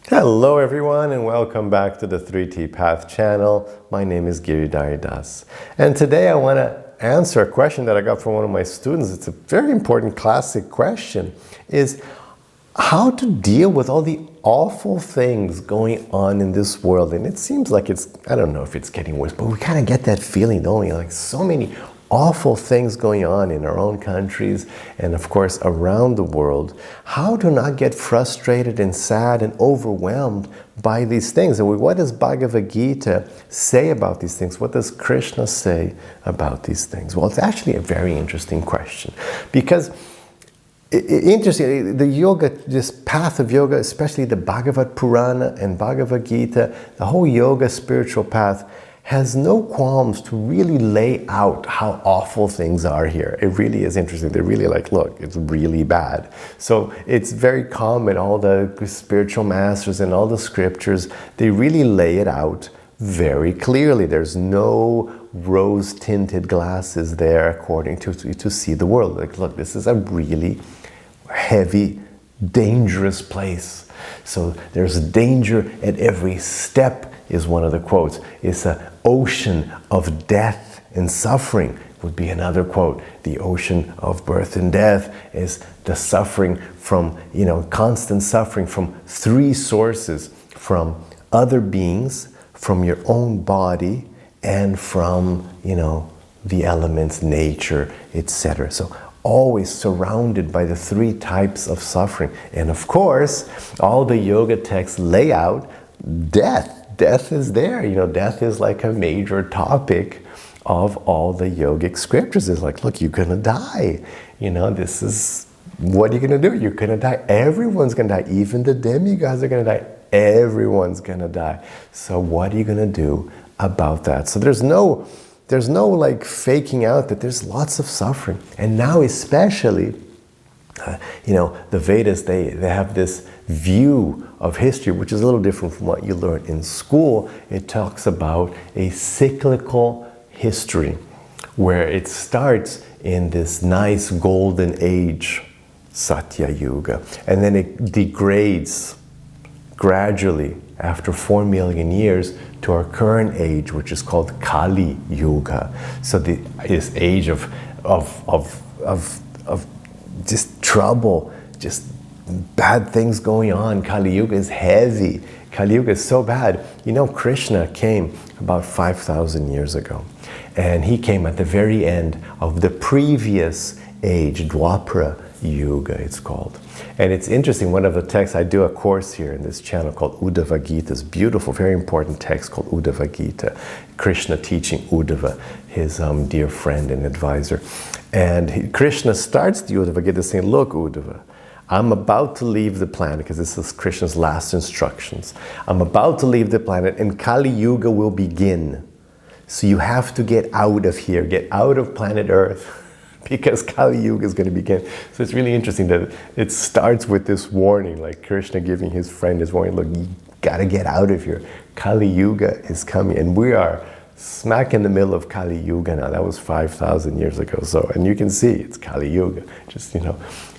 Hello everyone and welcome back to the 3T Path channel. My name is Giridhari. And today I want to answer a question that I got from one of my students. It's a very important classic question, is how to deal with all the awful things going on in this world. And it seems like I don't know if it's getting worse, but we kind of get that feeling, don't we? Like so many awful things going on in our own countries and of course around the world. How to not get frustrated and sad and overwhelmed by these things? And what does Bhagavad Gita say about these things? What does Krishna say about these things? Well, it's actually a very interesting question, because interesting, the yoga, this path of yoga, especially the Bhagavad Purana and Bhagavad Gita, the whole yoga spiritual path has no qualms to really lay out how awful things are here. It really is interesting. They're really like, look, it's really bad. So it's very common, all the spiritual masters and all the scriptures, they really lay it out very clearly. There's no rose-tinted glasses there according to see the world. Like, look, this is a really heavy, dangerous place. So there's danger at every step, is one of the quotes. It's an ocean of death and suffering, would be another quote. The ocean of birth and death is the suffering from, constant suffering from three sources: from other beings, from your own body, and from, the elements, nature, etc. So always surrounded by the three types of suffering. And of course, all the yoga texts lay out death. Death is there. Death is like a major topic of all the yogic scriptures. It's like, look, you're gonna die. This is, what are you gonna do? You're gonna die. Everyone's gonna die. Even the demigods are gonna die. Everyone's gonna die. So what are you gonna do about that? So there's no like faking out that there's lots of suffering. And now especially, the Vedas, they have this view of history, which is a little different from what you learn in school. It talks about a cyclical history, where it starts in this nice golden age, Satya Yuga, and then it degrades gradually after 4 million years to our current age, which is called Kali Yuga. So this age of just trouble, just bad things going on. Kali Yuga is heavy. Kali Yuga is so bad. Krishna came about 5,000 years ago. And he came at the very end of the previous age, Dwapara Yuga it's called. And it's interesting, one of the texts, I do a course here in this channel called Uddhava Gita. It's beautiful, very important text called Uddhava Gita. Krishna teaching Uddhava, his dear friend and advisor. And Krishna starts the Uddhava Gita saying, look, Uddhava, I'm about to leave the planet, because this is Krishna's last instructions. I'm about to leave the planet and Kali Yuga will begin. So you have to get out of here, get out of planet Earth, because Kali Yuga is going to begin. So it's really interesting that it starts with this warning, like Krishna giving his friend his warning, look, you got to get out of here. Kali Yuga is coming, and we are smack in the middle of Kali Yuga now. That was 5,000 years ago. So, and you can see it's Kali Yuga. Just,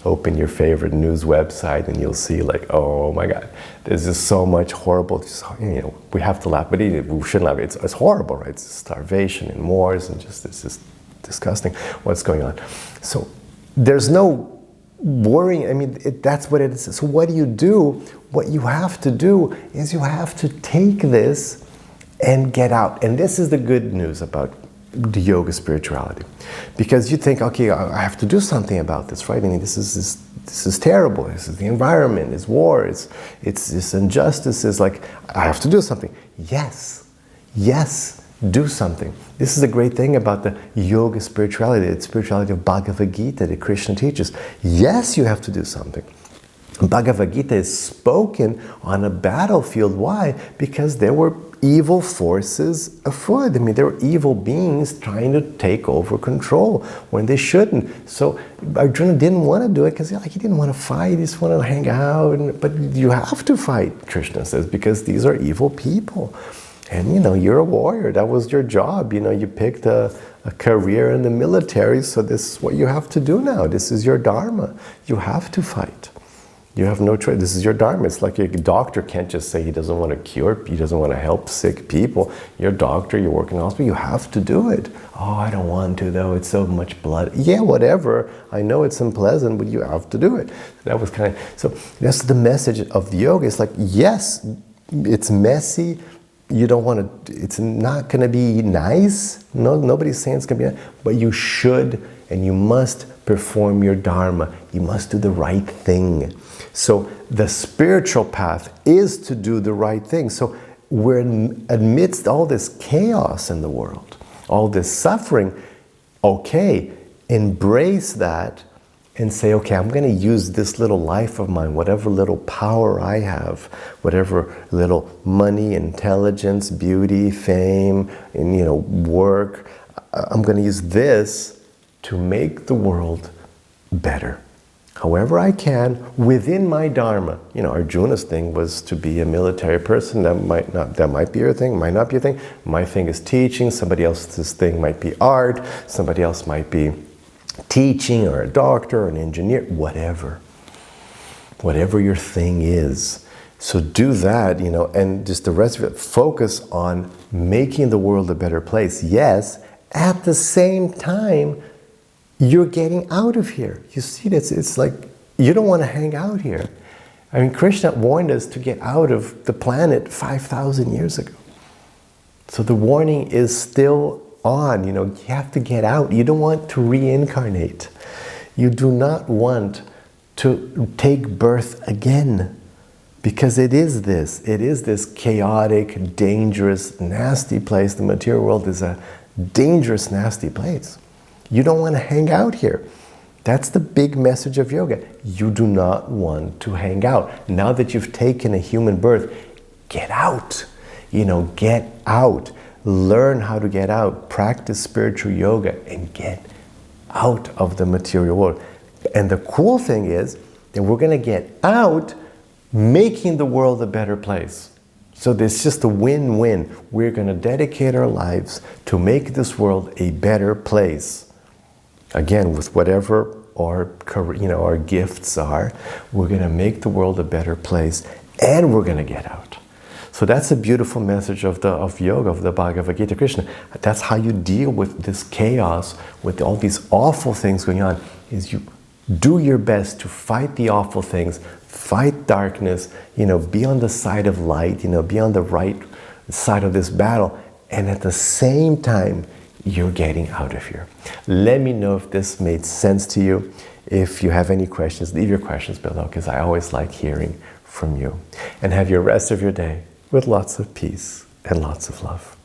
open your favorite news website and you'll see like, oh my God, there's just so much horrible, we have to laugh, but we shouldn't laugh. It's horrible, right? It's starvation and wars and just, it's just disgusting what's going on. So there's no worrying. That's what it is. So what do you do? What you have to do is you have to take this and get out. And this is the good news about the yoga spirituality, because you think, okay, I have to do something about this, right? This is terrible. This is the environment. It's war. It's this injustice. Is like, I have to do something. Yes, do something. This is the great thing about the yoga spirituality, the spirituality of Bhagavad Gita that Krishna teaches. Yes, you have to do something. Bhagavad Gita is spoken on a battlefield. Why? Because there were evil forces afoot. There were evil beings trying to take over control when they shouldn't. So Arjuna didn't want to do it because he didn't want to fight. He just wanted to hang out. But you have to fight, Krishna says, because these are evil people. And you're a warrior. That was your job. You picked a career in the military, so this is what you have to do now. This is your dharma. You have to fight. You have no choice. This is your dharma. It's like a doctor can't just say he doesn't want to cure, he doesn't want to help sick people. You're a doctor, you work in a hospital, you have to do it. Oh, I don't want to though, it's so much blood. Yeah, whatever. I know it's unpleasant, but you have to do it. That was kind of, so that's the message of the yoga. It's like, yes, it's messy. You don't want to, it's not going to be nice. No, nobody's saying it's going to be nice, but you should and you must perform your dharma. You must do the right thing. So the spiritual path is to do the right thing. So we're amidst all this chaos in the world, all this suffering. Okay, embrace that and say, okay, I'm going to use this little life of mine, whatever little power I have, whatever little money, intelligence, beauty, fame, and work. I'm going to use this to make the world better. However I can, within my dharma. Arjuna's thing was to be a military person. That might be your thing, might not be your thing. My thing is teaching. Somebody else's thing might be art. Somebody else might be teaching, or a doctor, or an engineer, whatever your thing is. So do that, and just the rest of it, focus on making the world a better place. Yes, at the same time, you're getting out of here. You see, it's like, you don't want to hang out here. I mean, Krishna warned us to get out of the planet 5,000 years ago. So the warning is still on, you have to get out. You don't want to reincarnate. You do not want to take birth again, because it is this chaotic, dangerous, nasty place. The material world is a dangerous, nasty place. You don't want to hang out here. That's the big message of yoga. You do not want to hang out. Now that you've taken a human birth, get out. Get out. Learn how to get out. Practice spiritual yoga and get out of the material world. And the cool thing is that we're going to get out making the world a better place. So there's just a win-win. We're going to dedicate our lives to make this world a better place. Again, with whatever our gifts are, we're going to make the world a better place, and we're going to get out. So that's a beautiful message of yoga, of the Bhagavad Gita, Krishna. That's how you deal with this chaos, with all these awful things going on, is you do your best to fight the awful things, fight darkness, be on the side of light, be on the right side of this battle, and at the same time, you're getting out of here. Let me know if this made sense to you. If you have any questions, leave your questions below, because I always like hearing from you. And have your rest of your day with lots of peace and lots of love.